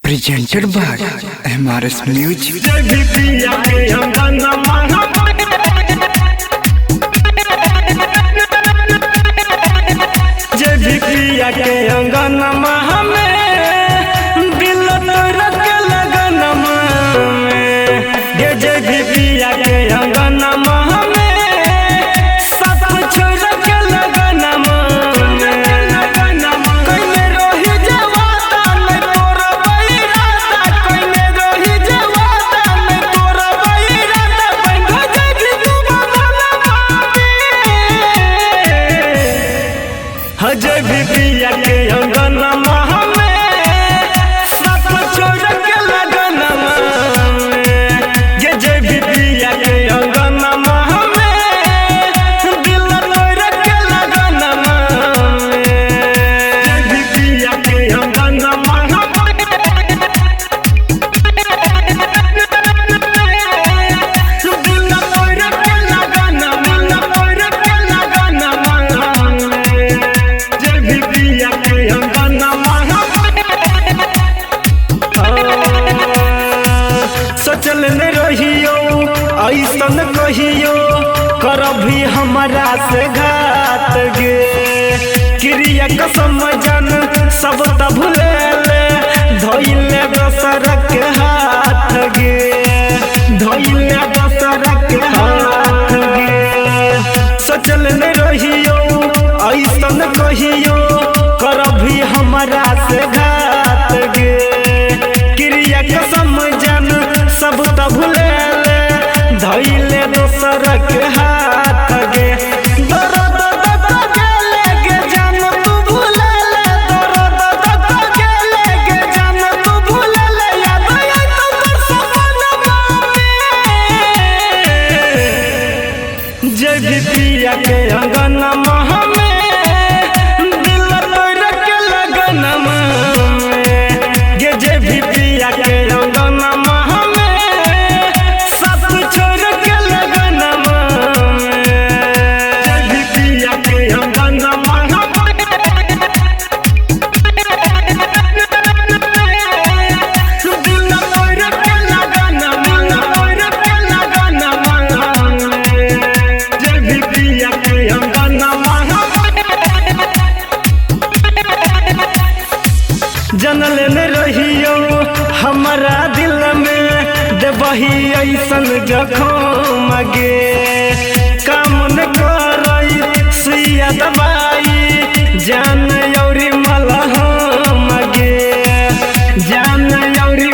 Presented by MRS Music. जय भी पिया के अंगनमा में सब छोड़ के लगनमा में जय भी पिया के अंगनमा में दिल तोड़ के लगनमा में जय भी पिया के अंगनमा दिल तोड़ के सोचल में रहियो ऐसन कहियो करभी हमारा से घात गे क्रिया कसम जन सब त भूले धोइले दोसर के हाथ गे धोइले दोसर के हाथ गे सोचल में रहियो ऐसन कहियो करभी हमारा से घात गे क्रिया कसम जन सब त भूले धैले दोसर के हाथ गे जय भी पिया के अंगनमा में दिल तोड़ के लगनमा में जय भी पिया के अंगनमा में सब छोड़ के लगनमा में जय भी पिया के अंगनमा दिल तोड़ के लगनमा जनल में रहियो हमारा दिल में देवही ऐसन जखम गे काम न करई सुइया दवाई जान यौरी मलहम गे जान यौरी